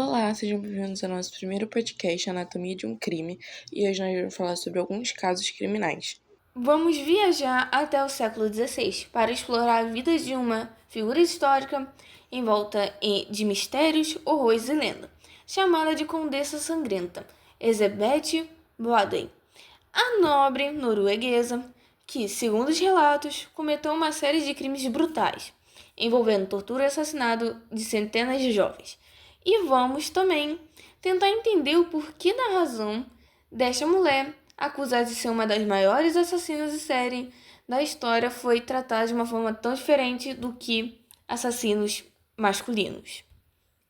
Olá, sejam bem-vindos ao nosso primeiro podcast, Anatomia de um Crime, e hoje nós vamos falar sobre alguns casos criminais. Vamos viajar até o século XVI para explorar a vida de uma figura histórica envolta de mistérios, horrores e lenda, chamada de Condessa Sangrenta, Elizabeth Boden, a nobre norueguesa que, segundo os relatos, cometeu uma série de crimes brutais, envolvendo tortura e assassinato de centenas de jovens. E vamos também tentar entender o porquê da razão desta mulher, acusada de ser uma das maiores assassinas de série da história, foi tratada de uma forma tão diferente do que assassinos masculinos.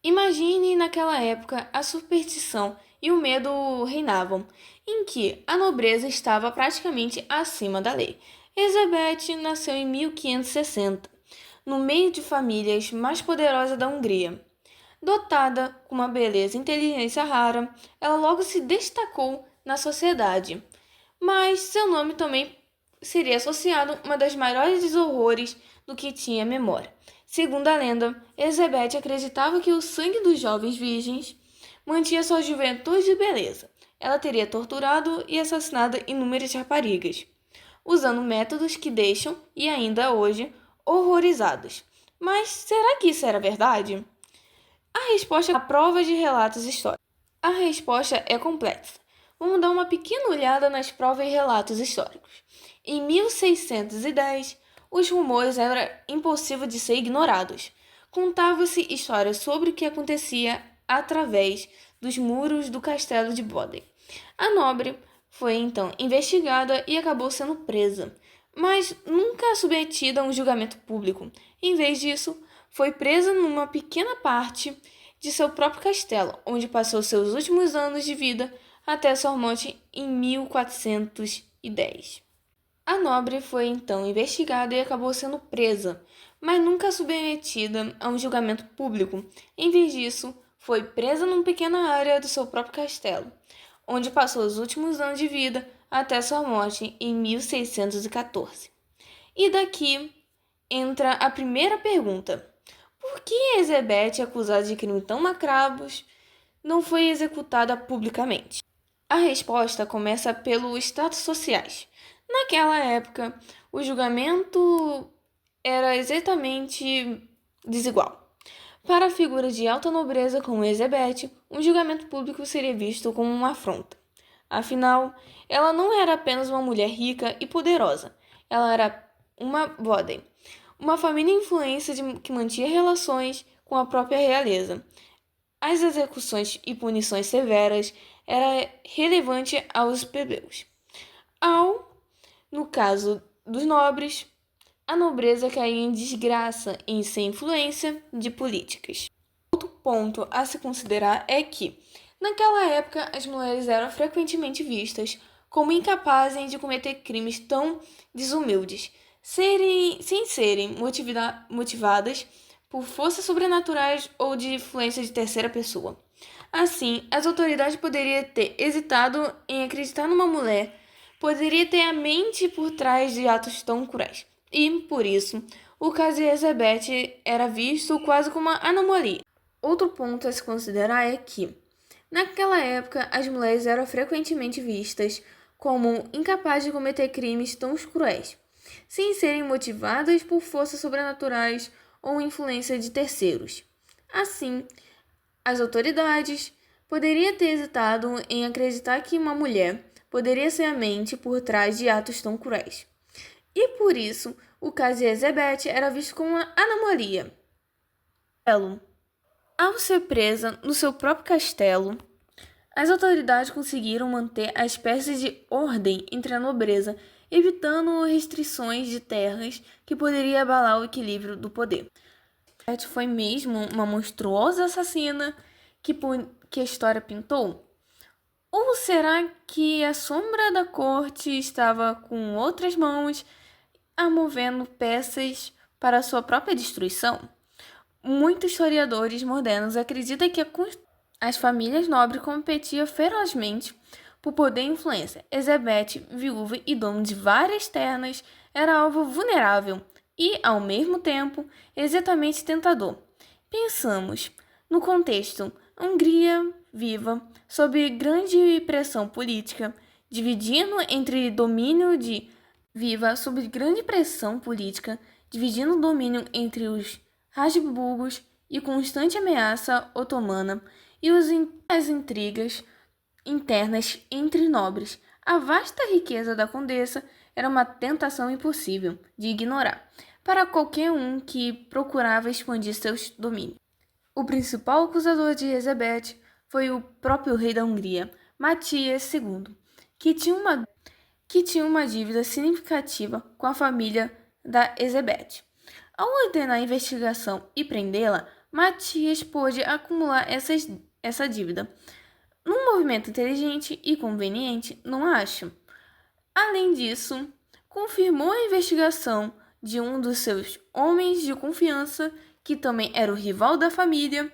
Imagine naquela época a superstição e o medo reinavam, em que a nobreza estava praticamente acima da lei. Elizabeth nasceu em 1560, no meio de famílias mais poderosas da Hungria. Dotada com uma beleza e inteligência rara, ela logo se destacou na sociedade, mas seu nome também seria associado a uma das maiores horrores do que tinha memória. Segundo a lenda, Elizabeth acreditava que o sangue dos jovens virgens mantinha sua juventude e beleza. Ela teria torturado e assassinado inúmeras raparigas, usando métodos que deixam, e ainda hoje, horrorizados. Mas será que isso era verdade? A resposta é prova de relatos históricos. A resposta é complexa. Vamos dar uma pequena olhada nas provas e relatos históricos. Em 1610, os rumores eram impossíveis de ser ignorados. Contava-se histórias sobre o que acontecia através dos muros do castelo de Boden. A nobre foi então investigada e acabou sendo presa, mas nunca submetida a um julgamento público. Em vez disso, foi presa numa pequena parte de seu próprio castelo, onde passou seus últimos anos de vida até sua morte em 1410. A nobre foi então investigada e acabou sendo presa, mas nunca submetida a um julgamento público. Em vez disso, foi presa numa pequena área do seu próprio castelo, onde passou os últimos anos de vida até sua morte em 1614. E daqui entra a primeira pergunta. Por que Elizabeth, acusada de crimes tão macabros, não foi executada publicamente? A resposta começa pelos status sociais. Naquela época, o julgamento era exatamente desigual. Para a figura de alta nobreza como Elizabeth, um julgamento público seria visto como uma afronta. Afinal, ela não era apenas uma mulher rica e poderosa, ela era uma Boden, uma família influência que mantinha relações com a própria realeza. As execuções e punições severas eram relevantes aos plebeus. No caso dos nobres, a nobreza caía em desgraça em ser influência de políticas. Outro ponto a se considerar é que, naquela época, as mulheres eram frequentemente vistas como incapazes de cometer crimes tão desumildes, sem serem motivadas por forças sobrenaturais ou de influência de terceira pessoa. Assim, as autoridades poderiam ter hesitado em acreditar numa mulher, poderia ter a mente por trás de atos tão cruéis. E, por isso, o caso de Elizabeth era visto quase como uma anomalia. Outro ponto a se considerar é que, naquela época, as mulheres eram frequentemente vistas como incapazes de cometer crimes tão cruéis, sem serem motivadas por forças sobrenaturais ou influência de terceiros. Assim, as autoridades poderiam ter hesitado em acreditar que uma mulher poderia ser a mente por trás de atos tão cruéis. E por isso, o caso de Elizabeth era visto como uma anomalia. Ao ser presa no seu próprio castelo, as autoridades conseguiram manter a espécie de ordem entre a nobreza, evitando restrições de terras que poderiam abalar o equilíbrio do poder. Elizabeth foi mesmo uma monstruosa assassina que a história pintou? Ou será que a sombra da corte estava com outras mãos a movendo peças para sua própria destruição? Muitos historiadores modernos acreditam que as famílias nobres competiam ferozmente por poder e influência. Elizabeth, viúva e dona de várias terras, era alvo vulnerável e, ao mesmo tempo, exatamente tentador. Pensamos no contexto A Hungria viva sob grande pressão política, dividindo entre domínio de viva sob grande pressão política, dividindo o domínio entre os Habsburgos e constante ameaça otomana e as intrigas internas entre nobres. A vasta riqueza da condessa era uma tentação impossível de ignorar para qualquer um que procurava expandir seus domínios. O principal acusador de Elizabeth foi o próprio rei da Hungria, Matias II, que tinha uma dívida significativa com a família da Elizabeth. Ao ordenar a investigação e prendê-la, Matias pôde acumular essa dívida. Num movimento inteligente e conveniente, não acho? Além disso, confirmou a investigação de um dos seus homens de confiança, que também era o rival da família,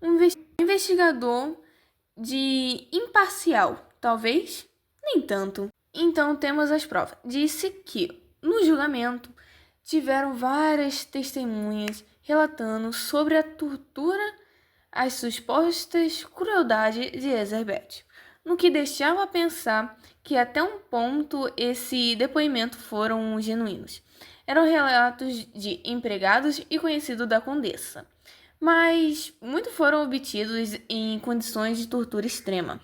um investigador de imparcial, talvez? Nem tanto. Então temos as provas. Disse que, no julgamento, tiveram várias testemunhas relatando sobre a tortura, as supostas crueldades de Elizabeth, no que deixava a pensar que até um ponto esse depoimento foram genuínos. Eram relatos de empregados e conhecidos da condessa, mas muitos foram obtidos em condições de tortura extrema.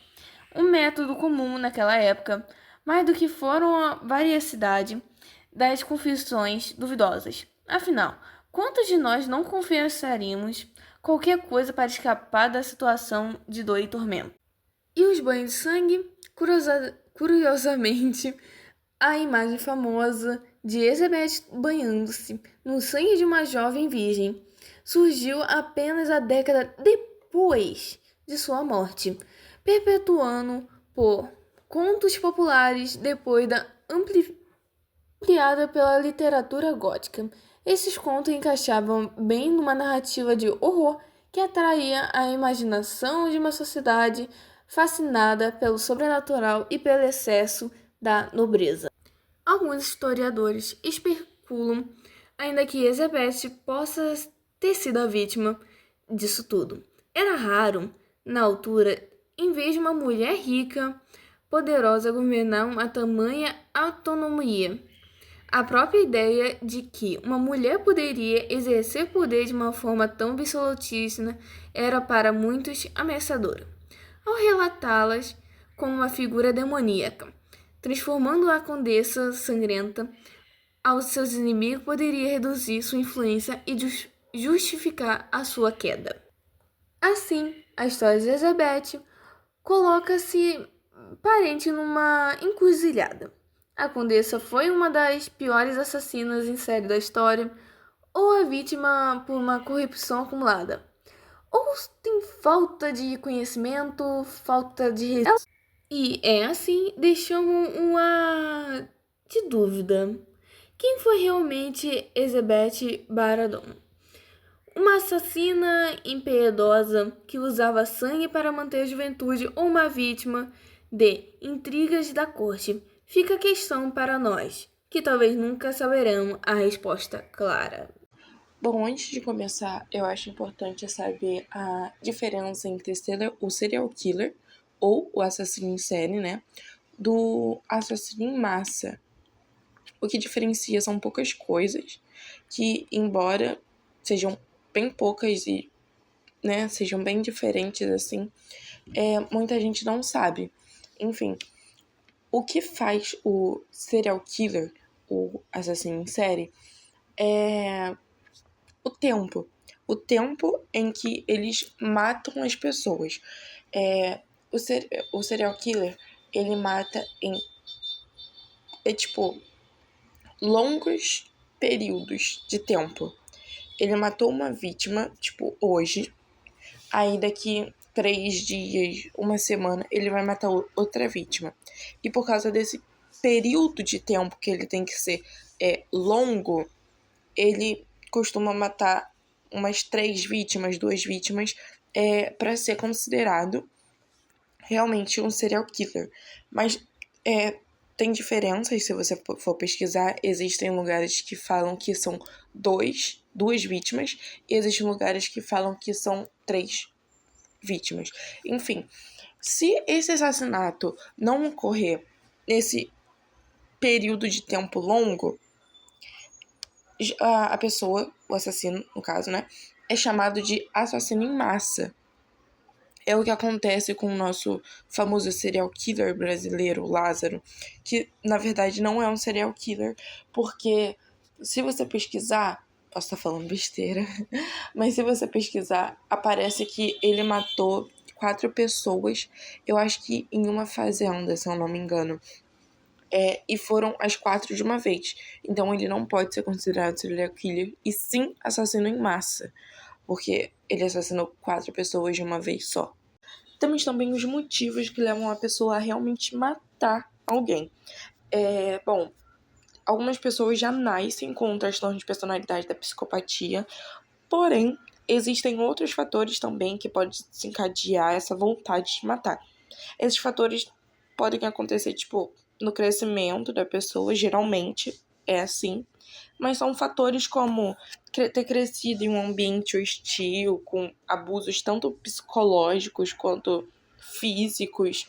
Um método comum naquela época, mais do que foram a variedade das confissões duvidosas. Afinal, quantos de nós não confessaríamos qualquer coisa para escapar da situação de dor e tormento? E os banhos de sangue? Curiosamente, a imagem famosa de Elizabeth banhando-se no sangue de uma jovem virgem surgiu apenas a década depois de sua morte, perpetuando por contos populares depois da ampliada pela literatura gótica. Esses contos encaixavam bem numa narrativa de horror que atraía a imaginação de uma sociedade fascinada pelo sobrenatural e pelo excesso da nobreza. Alguns historiadores especulam ainda que Elizabeth possa ter sido a vítima disso tudo. Era raro, na altura, em vez de uma mulher rica, poderosa governar uma tamanha autonomia. A própria ideia de que uma mulher poderia exercer poder de uma forma tão absolutista era para muitos ameaçadora. Ao relatá-las como uma figura demoníaca, transformando a condessa sangrenta aos seus inimigos, poderia reduzir sua influência e justificar a sua queda. Assim, a história de Elizabeth coloca-se parente numa encruzilhada. A condessa foi uma das piores assassinas em série da história, ou a vítima por uma corrupção acumulada, ou tem falta de conhecimento, falta de... E é assim, deixamos uma de dúvida. Quem foi realmente Elizabeth Baratheon? Uma assassina impiedosa que usava sangue para manter a juventude ou uma vítima de intrigas da corte? Fica a questão para nós, que talvez nunca saberemos a resposta clara. Bom, antes de começar, eu acho importante saber a diferença entre o serial killer, ou o assassino em série, né, do assassino em massa. O que diferencia são poucas coisas, que embora sejam bem poucas e, né, sejam bem diferentes, assim, muita gente não sabe. Enfim, o que faz o serial killer, o assassino em série, é o tempo. O tempo em que eles matam as pessoas. O serial killer, ele mata em longos períodos de tempo. Ele matou uma vítima, hoje, aí daqui 3 dias, uma semana, ele vai matar outra vítima. E por causa desse período de tempo que ele tem que ser longo, ele costuma matar umas 3 vítimas, 2 vítimas, para ser considerado realmente um serial killer. Mas tem diferenças, se você for pesquisar. Existem lugares que falam que são 2 vítimas, e existem lugares que falam que são 3 vítimas. Enfim, se esse assassinato não ocorrer nesse período de tempo longo, a pessoa, o assassino, no caso, né, é chamado de assassino em massa. É o que acontece com o nosso famoso serial killer brasileiro, Lázaro, que na verdade não é um serial killer, porque se você pesquisar, posso estar falando besteira, mas se você pesquisar, aparece que ele matou 4 pessoas, eu acho que em uma fazenda, se eu não me engano. E foram as 4 de uma vez. Então ele não pode ser considerado serial killer, e sim assassino em massa, porque ele assassinou 4 pessoas de uma vez só. Temos também os motivos que levam a pessoa a realmente matar alguém. Bom, algumas pessoas já nascem com um transtorno de personalidade da psicopatia, porém, existem outros fatores também que podem desencadear essa vontade de matar. Esses fatores podem acontecer, tipo, no crescimento da pessoa, geralmente é assim, mas são fatores como ter crescido em um ambiente hostil, com abusos tanto psicológicos quanto físicos.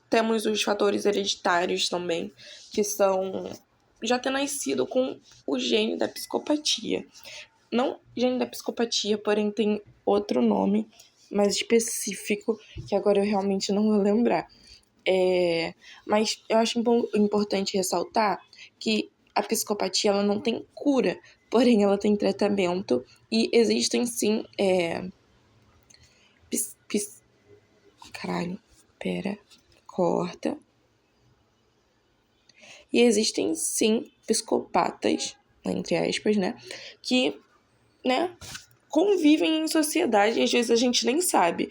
Temos os fatores hereditários também, que são já ter nascido com o gene da psicopatia. Não gene da psicopatia, porém tem outro nome mais específico, que agora eu realmente não vou lembrar. Mas eu acho importante ressaltar que a psicopatia ela não tem cura, porém ela tem tratamento, e existem sim corta. E existem sim psicopatas, entre aspas, né, que, né, convivem em sociedade e às vezes a gente nem sabe.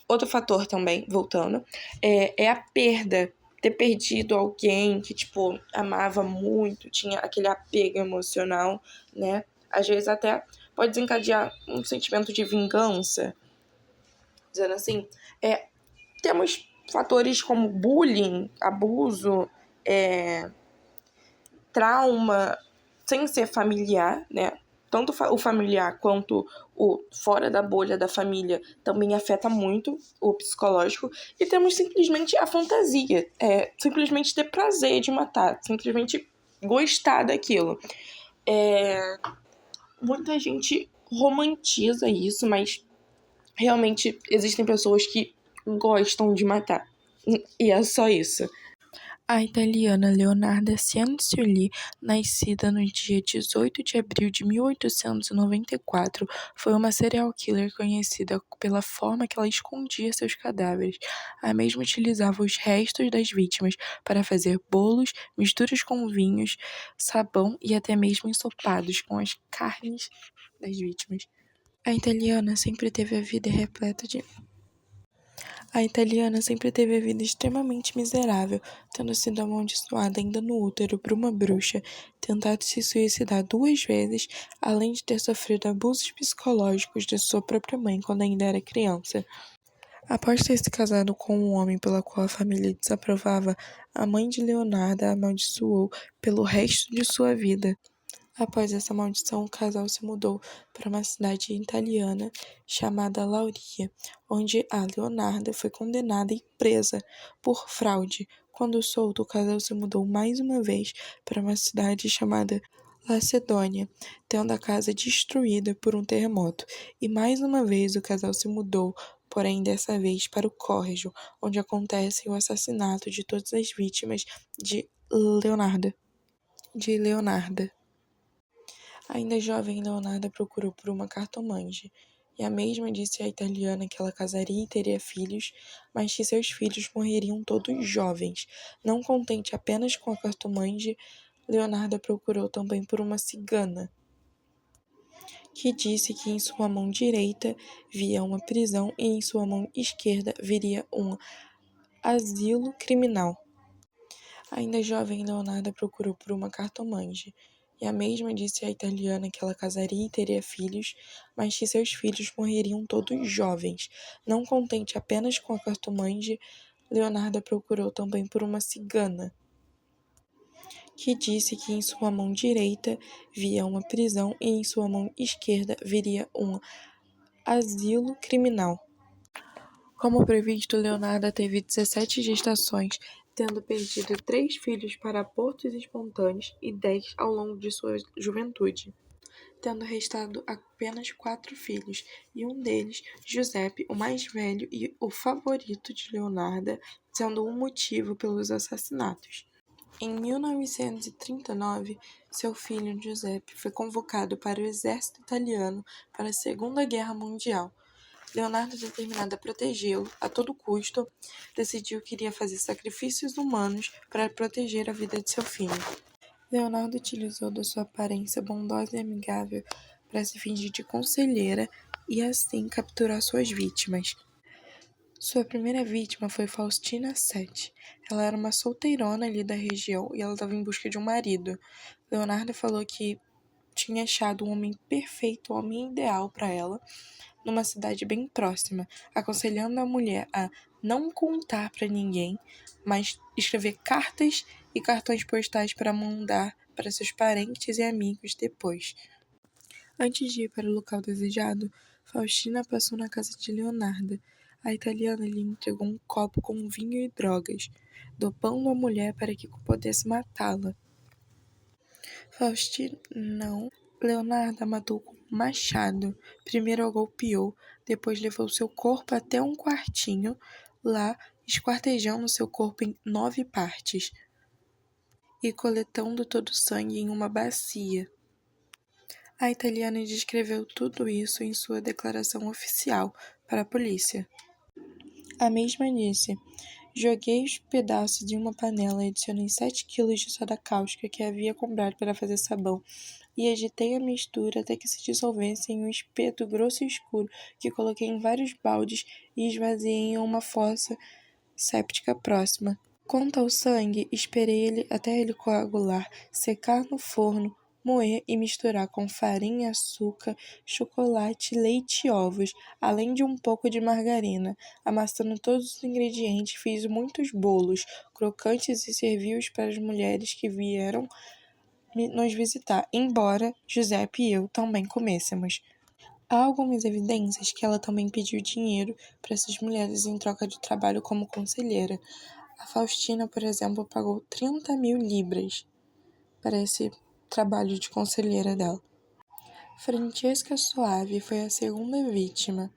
Outro fator também, voltando, é a perda. Ter perdido alguém que, tipo, amava muito, tinha aquele apego emocional, né? Às vezes até pode desencadear um sentimento de vingança. Dizendo assim, temos fatores como bullying, abuso, trauma, sem ser familiar, né? Tanto o familiar quanto o fora da bolha da família também afeta muito o psicológico. E temos simplesmente a fantasia, simplesmente ter prazer de matar, simplesmente gostar daquilo. Muita gente romantiza isso, mas realmente existem pessoas que gostam de matar. E é só isso. A italiana Leonarda Cianciulli, nascida no dia 18 de abril de 1894, foi uma serial killer conhecida pela forma que ela escondia seus cadáveres. A mesma utilizava os restos das vítimas para fazer bolos, misturas com vinhos, sabão e até mesmo ensopados com as carnes das vítimas. A italiana sempre teve a vida repleta de A italiana sempre teve a vida extremamente miserável, tendo sido amaldiçoada ainda no útero por uma bruxa, tentado se suicidar 2 vezes, além de ter sofrido abusos psicológicos de sua própria mãe quando ainda era criança. Após ter se casado com um homem pela qual a família desaprovava, a mãe de Leonarda a amaldiçoou pelo resto de sua vida. Após essa maldição, o casal se mudou para uma cidade italiana chamada Lauria, onde a Leonarda foi condenada e presa por fraude. Quando solto, o casal se mudou mais uma vez para uma cidade chamada Lacedônia, tendo a casa destruída por um terremoto. E mais uma vez o casal se mudou, porém dessa vez para o Córrego, onde acontece o assassinato de todas as vítimas de Leonarda. Ainda jovem, Leonarda procurou por uma cartomante, e a mesma disse à italiana que ela casaria e teria filhos, mas que seus filhos morreriam todos jovens. Não contente apenas com a cartomante, Leonarda procurou também por uma cigana, que disse que em sua mão direita via uma prisão e em sua mão esquerda viria um asilo criminal. Ainda jovem, Leonarda procurou por uma cartomante, e a mesma disse à italiana que ela casaria e teria filhos, mas que seus filhos morreriam todos jovens. Não contente apenas com a cartomante, Leonarda procurou também por uma cigana, que disse que em sua mão direita via uma prisão e em sua mão esquerda viria um asilo criminal. Como previsto, Leonarda teve 17 gestações, tendo perdido 3 filhos para abortos espontâneos e 10 ao longo de sua juventude, tendo restado apenas 4 filhos, e um deles, Giuseppe, o mais velho e o favorito de Leonarda, sendo um motivo pelos assassinatos. Em 1939, seu filho Giuseppe foi convocado para o exército italiano para a Segunda Guerra Mundial. Leonardo, determinado a protegê-lo a todo custo, decidiu que iria fazer sacrifícios humanos para proteger a vida de seu filho. Leonardo utilizou da sua aparência bondosa e amigável para se fingir de conselheira e assim capturar suas vítimas. Sua primeira vítima foi Faustina Sete. Ela era uma solteirona ali da região e ela estava em busca de um marido. Leonardo falou que tinha achado um homem perfeito, o homem ideal para ela, numa cidade bem próxima, aconselhando a mulher a não contar para ninguém, mas escrever cartas e cartões postais para mandar para seus parentes e amigos depois. Antes de ir para o local desejado, Faustina passou na casa de Leonarda. A italiana lhe entregou um copo com vinho e drogas, dopando a mulher para que pudesse matá-la. Faustina não. Leonarda matou com um machado. Primeiro a golpeou, depois levou seu corpo até um quartinho, lá esquartejando seu corpo em 9 partes e coletando todo o sangue em uma bacia. A italiana descreveu tudo isso em sua declaração oficial para a polícia. A mesma disse: joguei os pedaços de uma panela e adicionei 7 quilos de soda cáustica que havia comprado para fazer sabão e agitei a mistura até que se dissolvesse em um espeto grosso e escuro que coloquei em vários baldes e esvaziei em uma fossa séptica próxima. Quanto ao sangue, esperei ele até ele coagular, secar no forno, moer e misturar com farinha, açúcar, chocolate, leite e ovos, além de um pouco de margarina. Amassando todos os ingredientes, fiz muitos bolos crocantes e servi-os para as mulheres que vieram nos visitar, embora Giuseppe e eu também comêssemos. Há algumas evidências que ela também pediu dinheiro para essas mulheres em troca de trabalho como conselheira. A Faustina, por exemplo, pagou 30.000 libras para esse trabalho de conselheira dela. Francesca Soave foi a segunda vítima.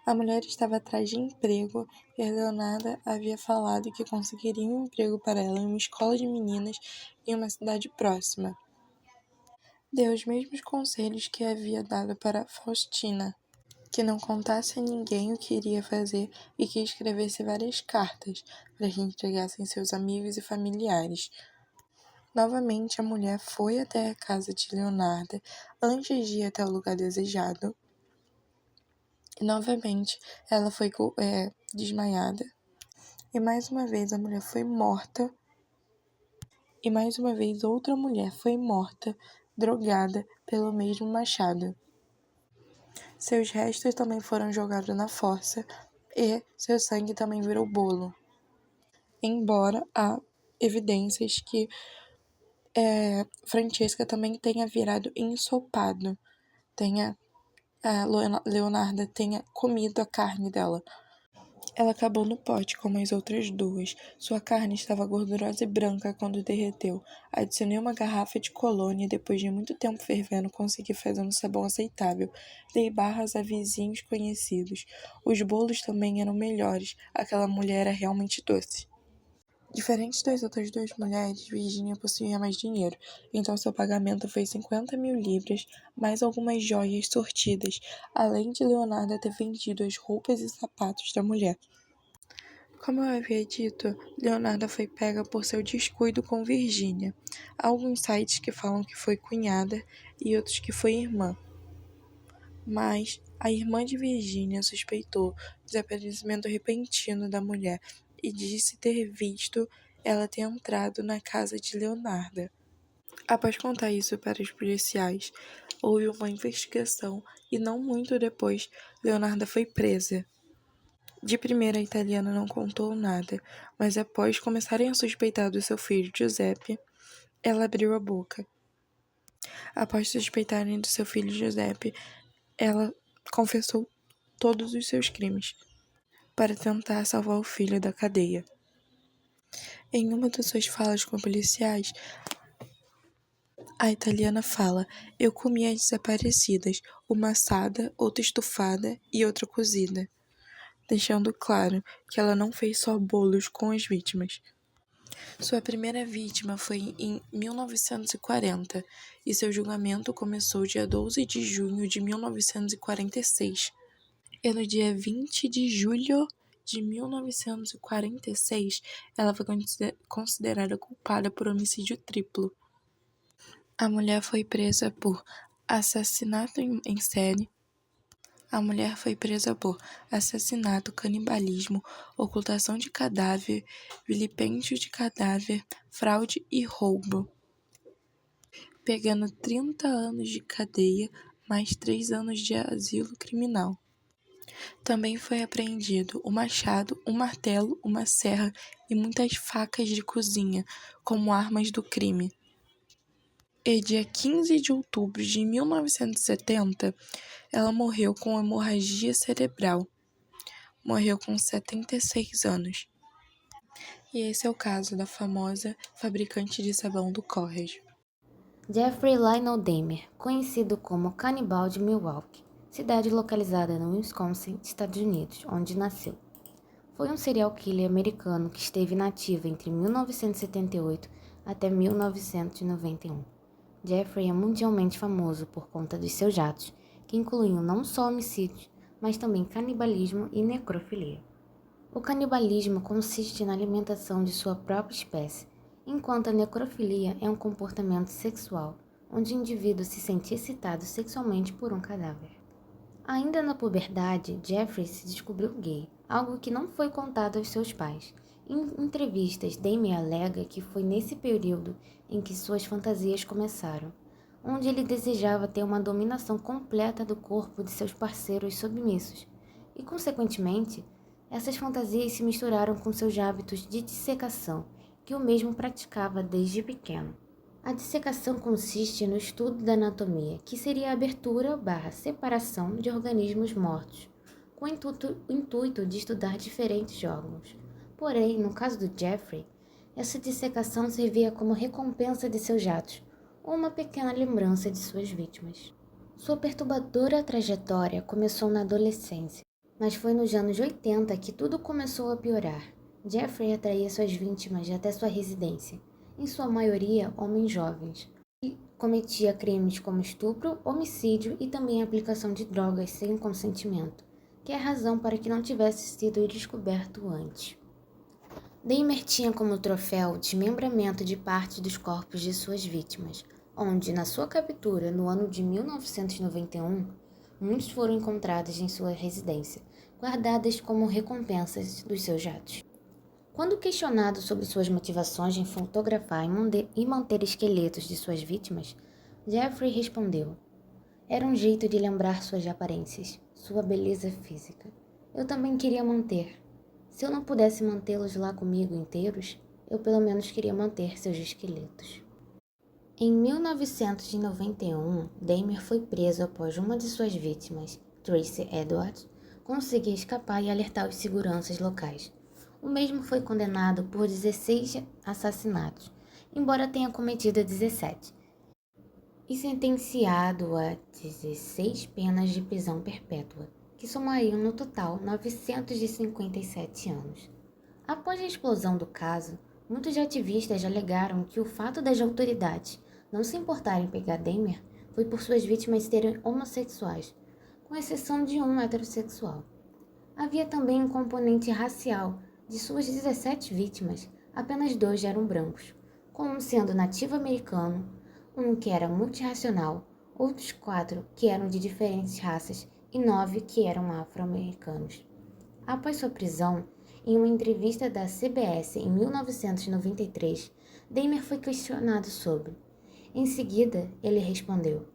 A mulher estava atrás de emprego e a Leonarda havia falado que conseguiria um emprego para ela em uma escola de meninas em uma cidade próxima. Deu os mesmos conselhos que havia dado para Faustina, que não contasse a ninguém o que iria fazer e que escrevesse várias cartas para que entregassem seus amigos e familiares. Novamente, a mulher foi até a casa de Leonarda antes de ir até o lugar desejado. E novamente, ela foi desmaiada. E mais uma vez, a mulher foi morta. E mais uma vez, outra mulher foi morta, drogada pelo mesmo machado. Seus restos também foram jogados na fossa e seu sangue também virou bolo. Embora há evidências que Francesca também tenha virado ensopado, a Leonarda tenha comido a carne dela. Ela acabou no pote como as outras duas. Sua carne estava gordurosa e branca quando derreteu. Adicionei uma garrafa de colônia e depois de muito tempo fervendo consegui fazer um sabão aceitável. Dei barras a vizinhos conhecidos. Os bolos também eram melhores. Aquela mulher era realmente doce. Diferente das outras duas mulheres, Virginia possuía mais dinheiro, então seu pagamento foi 50.000 libras, mais algumas joias sortidas, além de Leonarda ter vendido as roupas e sapatos da mulher. Como eu havia dito, Leonarda foi pega por seu descuido com Virginia. Há alguns sites que falam que foi cunhada e outros que foi irmã. Mas a irmã de Virginia suspeitou do desaparecimento repentino da mulher e disse ter visto ela ter entrado na casa de Leonarda. Após contar isso para os policiais, houve uma investigação e não muito depois, Leonarda foi presa. De primeira, a italiana não contou nada, mas após começarem a suspeitar do seu filho Giuseppe, ela abriu a boca. Após suspeitarem do seu filho Giuseppe, ela confessou todos os seus crimes para tentar salvar o filho da cadeia. Em uma das suas falas com policiais, a italiana fala: "Eu comi as desaparecidas, uma assada, outra estufada e outra cozida", deixando claro que ela não fez só bolos com as vítimas. Sua primeira vítima foi em 1940 e seu julgamento começou dia 12 de junho de 1946. E no dia 20 de julho de 1946, ela foi considerada culpada por homicídio triplo. A mulher foi presa por assassinato em série. A mulher foi presa por assassinato, canibalismo, ocultação de cadáver, vilipêndio de cadáver, fraude e roubo, pegando 30 anos de cadeia, mais 3 anos de asilo criminal. Também foi apreendido um machado, um martelo, uma serra e muitas facas de cozinha, como armas do crime. E dia 15 de outubro de 1970, ela morreu com hemorragia cerebral. Morreu com 76 anos. E esse é o caso da famosa fabricante de sabão do Correios. Jeffrey Lionel Dahmer, conhecido como Canibal de Milwaukee, cidade localizada no Wisconsin, Estados Unidos, onde nasceu. Foi um serial killer americano que esteve na ativa entre 1978 até 1991. Jeffrey é mundialmente famoso por conta dos seus atos, que incluíam não só homicídios, mas também canibalismo e necrofilia. O canibalismo consiste na alimentação de sua própria espécie, enquanto a necrofilia é um comportamento sexual, onde o indivíduo se sente excitado sexualmente por um cadáver. Ainda na puberdade, Jeffrey se descobriu gay, algo que não foi contado aos seus pais. Em entrevistas, Dahmer alega que foi nesse período em que suas fantasias começaram, onde ele desejava ter uma dominação completa do corpo de seus parceiros submissos, e, consequentemente, essas fantasias se misturaram com seus hábitos de dissecação, que o mesmo praticava desde pequeno. A dissecação consiste no estudo da anatomia, que seria a abertura/separação de organismos mortos, com o intuito de estudar diferentes órgãos. Porém, no caso do Jeffrey, essa dissecação servia como recompensa de seus atos, ou uma pequena lembrança de suas vítimas. Sua perturbadora trajetória começou na adolescência, mas foi nos anos 80 que tudo começou a piorar. Jeffrey atraía suas vítimas até sua residência, em sua maioria homens jovens, e cometia crimes como estupro, homicídio e também a aplicação de drogas sem consentimento, que é a razão para que não tivesse sido descoberto antes. Dahmer tinha como troféu o desmembramento de parte dos corpos de suas vítimas, onde, na sua captura no ano de 1991, muitos foram encontrados em sua residência, guardadas como recompensas dos seus atos. Quando questionado sobre suas motivações em fotografar e manter esqueletos de suas vítimas, Jeffrey respondeu: "Era um jeito de lembrar suas aparências, sua beleza física. Eu também queria manter. Se eu não pudesse mantê-los lá comigo inteiros, eu pelo menos queria manter seus esqueletos." Em 1991, Dahmer foi preso após uma de suas vítimas, Tracy Edwards, conseguir escapar e alertar os seguranças locais. O mesmo foi condenado por 16 assassinatos, embora tenha cometido 17, e sentenciado a 16 penas de prisão perpétua, que somariam no total 957 anos. Após a explosão do caso, muitos ativistas alegaram que o fato das autoridades não se importarem em pegar Dahmer foi por suas vítimas serem homossexuais, com exceção de um heterossexual. Havia também um componente racial. De suas 17 vítimas, apenas 2 eram brancos, com um sendo nativo americano, um que era multirracial, outros 4 que eram de diferentes raças e 9 que eram afro-americanos. Após sua prisão, em uma entrevista da CBS em 1993, Dahmer foi questionado sobre. Em seguida, ele respondeu: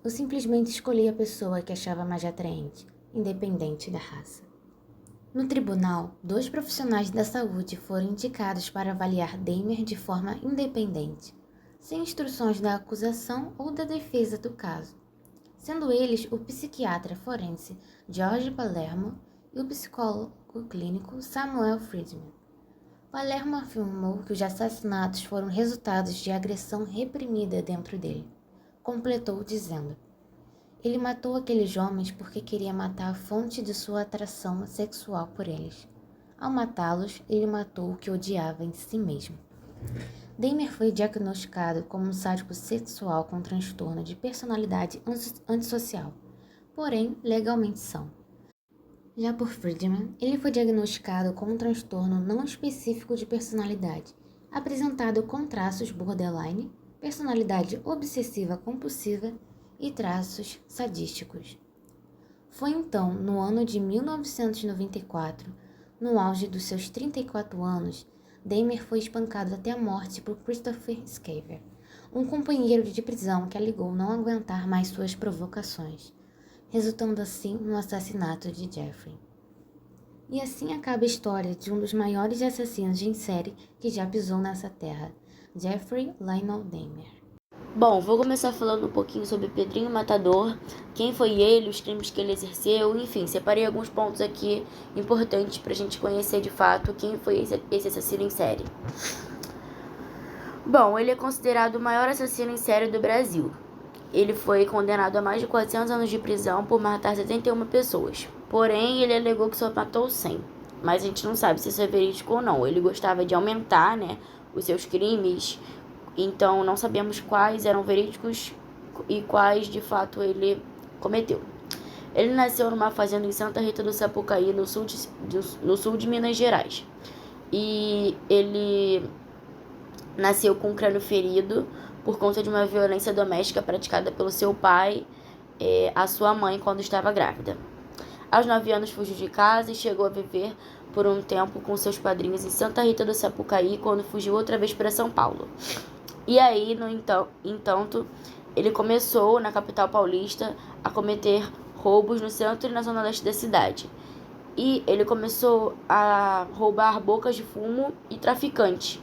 "Eu simplesmente escolhi a pessoa que achava mais atraente, independente da raça." No tribunal, 2 profissionais da saúde foram indicados para avaliar Dahmer de forma independente, sem instruções da acusação ou da defesa do caso, sendo eles o psiquiatra forense George Palermo e o psicólogo clínico Samuel Friedman. Palermo afirmou que os assassinatos foram resultados de agressão reprimida dentro dele. Completou dizendo: ele matou aqueles homens porque queria matar a fonte de sua atração sexual por eles. Ao matá-los, ele matou o que odiava em si mesmo. Dahmer foi diagnosticado como um sádico sexual com transtorno de personalidade antissocial, porém legalmente são. Já por Friedman, ele foi diagnosticado com um transtorno não específico de personalidade, apresentado com traços borderline, personalidade obsessiva compulsiva e traços sadísticos. Foi então, no ano de 1994, no auge dos seus 34 anos, Dahmer foi espancado até a morte por Christopher Schaefer, um companheiro de prisão que alegou não aguentar mais suas provocações, resultando assim no assassinato de Jeffrey. E assim acaba a história de um dos maiores assassinos em série que já pisou nessa terra, Jeffrey Lionel Dahmer. Bom, vou começar falando um pouquinho sobre Pedrinho Matador, quem foi ele, os crimes que ele exerceu, enfim, separei alguns pontos aqui importantes pra gente conhecer de fato quem foi esse assassino em série. Bom, ele é considerado o maior assassino em série do Brasil. Ele foi condenado a mais de 400 anos de prisão por matar 71 pessoas. Porém, ele alegou que só matou 100. Mas a gente não sabe se isso é verídico ou não. Ele gostava de aumentar, os seus crimes. Então, não sabemos quais eram verídicos e quais, de fato, ele cometeu. Ele nasceu numa fazenda em Santa Rita do Sapucaí, no sul de Minas Gerais. E ele nasceu com o crânio ferido por conta de uma violência doméstica praticada pelo seu pai, a sua mãe, quando estava grávida. Aos 9 anos fugiu de casa e chegou a viver por um tempo com seus padrinhos em Santa Rita do Sapucaí, quando fugiu outra vez para São Paulo. E aí, no entanto, ele começou, na capital paulista, a cometer roubos no centro e na zona leste da cidade. E ele começou a roubar bocas de fumo e traficantes,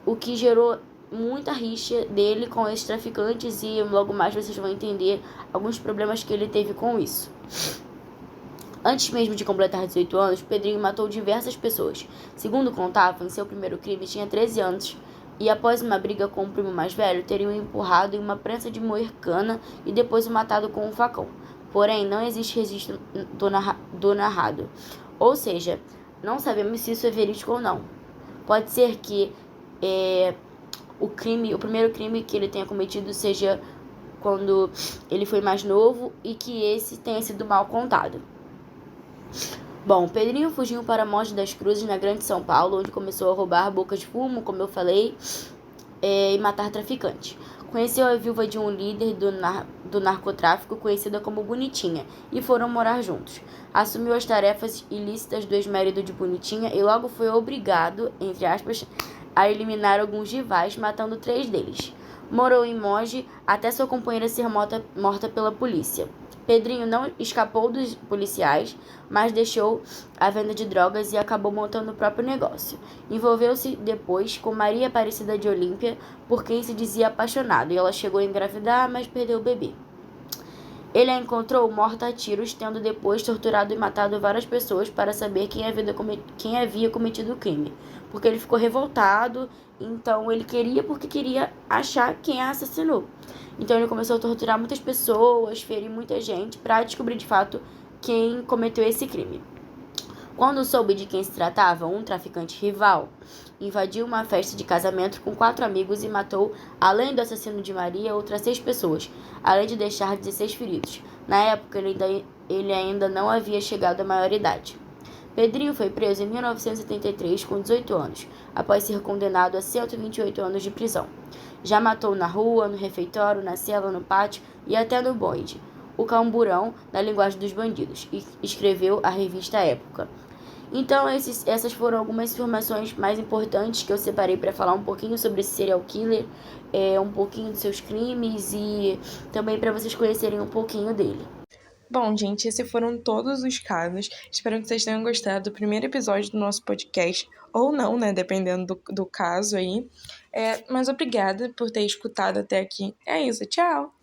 o que gerou muita rixa dele com esses traficantes e logo mais vocês vão entender alguns problemas que ele teve com isso. Antes mesmo de completar 18 anos, Pedrinho matou diversas pessoas. Segundo contava, em seu primeiro crime tinha 13 anos e após uma briga com o primo mais velho, teriam empurrado em uma prensa de moer cana e depois o matado com um facão. Porém, não existe registro do narrado. Ou seja, não sabemos se isso é verídico ou não. Pode ser que o primeiro crime que ele tenha cometido seja quando ele foi mais novo e que esse tenha sido mal contado. Bom, Pedrinho fugiu para Mogi das Cruzes, na Grande São Paulo, onde começou a roubar bocas de fumo, como eu falei, e matar traficantes. Conheceu a viúva de um líder do narcotráfico, conhecida como Bonitinha, e foram morar juntos. Assumiu as tarefas ilícitas do ex-marido de Bonitinha e logo foi obrigado, entre aspas, a eliminar alguns rivais, matando 3 deles. Morou em Mogi até sua companheira ser morta pela polícia. Pedrinho não escapou dos policiais, mas deixou a venda de drogas e acabou montando o próprio negócio. Envolveu-se depois com Maria Aparecida de Olímpia, por quem se dizia apaixonado, e ela chegou a engravidar, mas perdeu o bebê. Ele a encontrou morta a tiros, tendo depois torturado e matado várias pessoas para saber quem havia cometido o crime. Porque ele ficou revoltado, então ele queria achar quem a assassinou. Então ele começou a torturar muitas pessoas, ferir muita gente, para descobrir de fato quem cometeu esse crime. Quando soube de quem se tratava, um traficante rival invadiu uma festa de casamento com 4 amigos e matou, além do assassino de Maria, outras 6 pessoas, além de deixar 16 feridos. Na época, ele ainda não havia chegado à maioridade. Pedrinho foi preso em 1973 com 18 anos, após ser condenado a 128 anos de prisão. Já matou na rua, no refeitório, na cela, no pátio e até no bonde, o camburão na linguagem dos bandidos, e escreveu a revista Época. Então, essas foram algumas informações mais importantes que eu separei para falar um pouquinho sobre esse serial killer, um pouquinho dos seus crimes e também para vocês conhecerem um pouquinho dele. Bom, gente, esses foram todos os casos. Espero que vocês tenham gostado do primeiro episódio do nosso podcast, ou não, né, dependendo do caso aí. Mas obrigada por ter escutado até aqui. É isso, tchau!